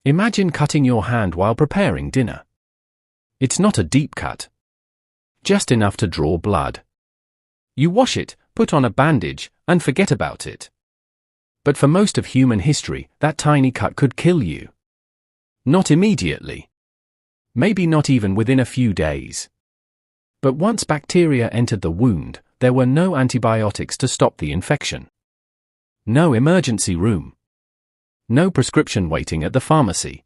Imagine cutting your hand while preparing dinner. It's not a deep cut. Just enough to draw blood. You wash it, put on a bandage, and forget about it. But for most of human history, that tiny cut could kill you. Not immediately. Maybe not even within a few days. But once bacteria entered the wound, there were no antibiotics to stop the infection. No emergency room. No prescription waiting at the pharmacy.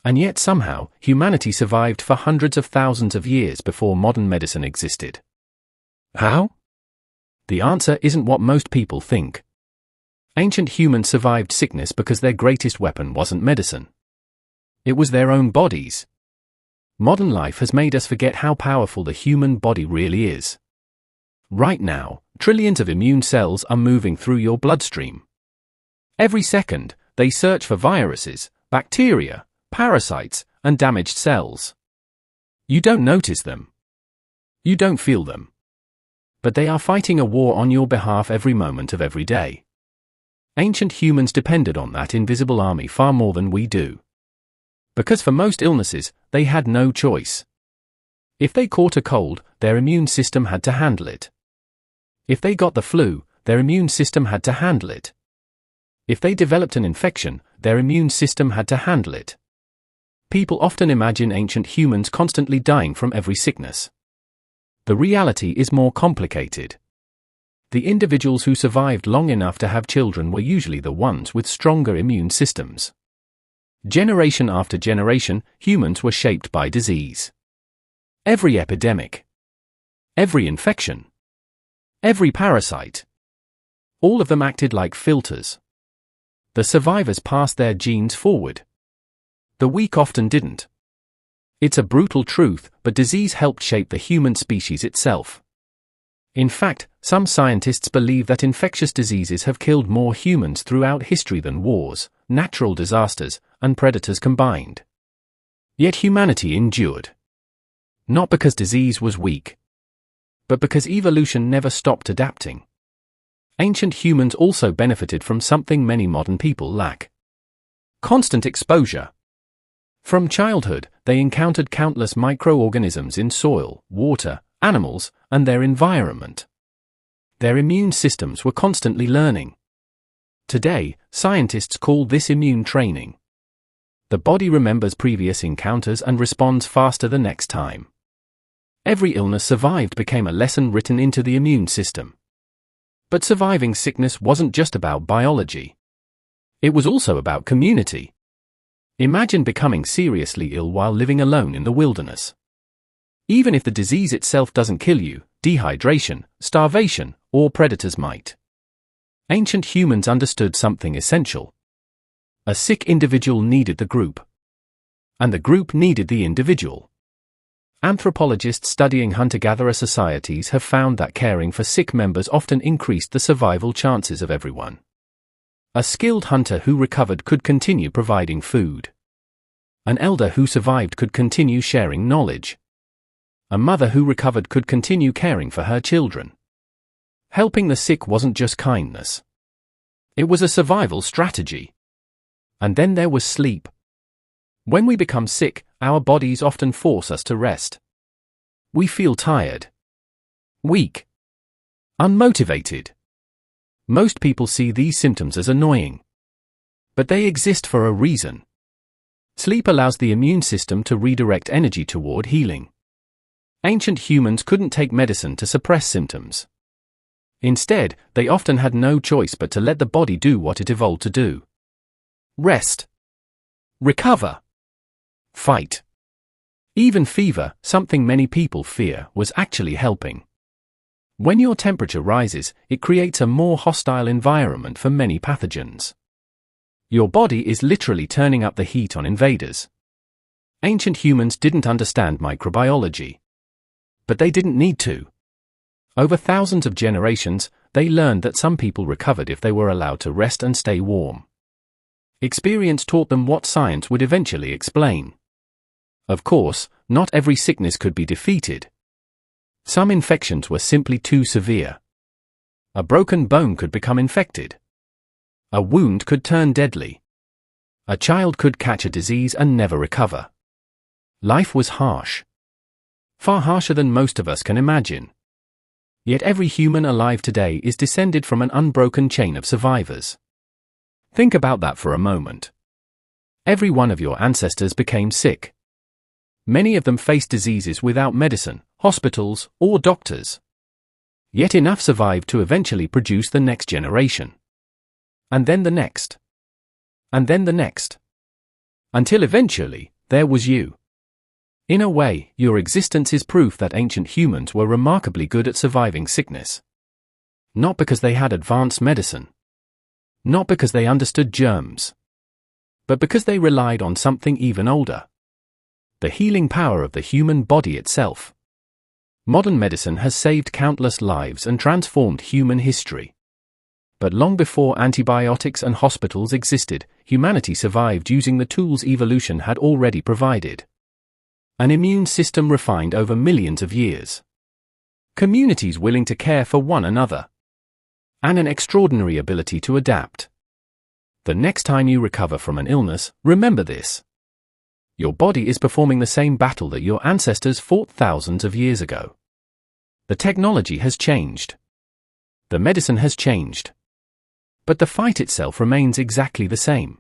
And yet somehow, humanity survived for hundreds of thousands of years before modern medicine existed. How? The answer isn't what most people think. Ancient humans survived sickness because their greatest weapon wasn't medicine. It was their own bodies. Modern life has made us forget how powerful the human body really is. Right now, trillions of immune cells are moving through your bloodstream. Every second, they search for viruses, bacteria, parasites, and damaged cells. You don't notice them. You don't feel them. But they are fighting a war on your behalf every moment of every day. Ancient humans depended on that invisible army far more than we do. Because for most illnesses, they had no choice. If they caught a cold, their immune system had to handle it. If they got the flu, their immune system had to handle it. If they developed an infection, their immune system had to handle it. People often imagine ancient humans constantly dying from every sickness. The reality is more complicated. The individuals who survived long enough to have children were usually the ones with stronger immune systems. Generation after generation, humans were shaped by disease. Every epidemic. Every infection. Every parasite. All of them acted like filters. The survivors passed their genes forward. The weak often didn't. It's a brutal truth, but disease helped shape the human species itself. In fact, some scientists believe that infectious diseases have killed more humans throughout history than wars, natural disasters, and predators combined. Yet humanity endured. Not because disease was weak, but because evolution never stopped adapting. Ancient humans also benefited from something many modern people lack: constant exposure. From childhood, they encountered countless microorganisms in soil, water, animals, and their environment. Their immune systems were constantly learning. Today, scientists call this immune training. The body remembers previous encounters and responds faster the next time. Every illness survived became a lesson written into the immune system. But surviving sickness wasn't just about biology. It was also about community. Imagine becoming seriously ill while living alone in the wilderness. Even if the disease itself doesn't kill you, dehydration, starvation, or predators might. Ancient humans understood something essential. A sick individual needed the group. And the group needed the individual. Anthropologists studying hunter-gatherer societies have found that caring for sick members often increased the survival chances of everyone. A skilled hunter who recovered could continue providing food. An elder who survived could continue sharing knowledge. A mother who recovered could continue caring for her children. Helping the sick wasn't just kindness. It was a survival strategy. And then there was sleep. When we become sick, our bodies often force us to rest. We feel tired, weak, unmotivated. Most people see these symptoms as annoying. But they exist for a reason. Sleep allows the immune system to redirect energy toward healing. Ancient humans couldn't take medicine to suppress symptoms. Instead, they often had no choice but to let the body do what it evolved to do. Rest. Recover. Fight. Even fever, something many people fear, was actually helping. When your temperature rises, it creates a more hostile environment for many pathogens. Your body is literally turning up the heat on invaders. Ancient humans didn't understand microbiology. But they didn't need to. Over thousands of generations, they learned that some people recovered if they were allowed to rest and stay warm. Experience taught them what science would eventually explain. Of course, not every sickness could be defeated. Some infections were simply too severe. A broken bone could become infected. A wound could turn deadly. A child could catch a disease and never recover. Life was harsh. Far harsher than most of us can imagine. Yet every human alive today is descended from an unbroken chain of survivors. Think about that for a moment. Every one of your ancestors became sick. Many of them faced diseases without medicine, hospitals, or doctors. Yet enough survived to eventually produce the next generation. And then the next. And then the next. Until eventually, there was you. In a way, your existence is proof that ancient humans were remarkably good at surviving sickness. Not because they had advanced medicine. Not because they understood germs. But because they relied on something even older. The healing power of the human body itself. Modern medicine has saved countless lives and transformed human history. But long before antibiotics and hospitals existed, humanity survived using the tools evolution had already provided. An immune system refined over millions of years. Communities willing to care for one another. And an extraordinary ability to adapt. The next time you recover from an illness, remember this. Your body is performing the same battle that your ancestors fought thousands of years ago. The technology has changed. The medicine has changed. But the fight itself remains exactly the same.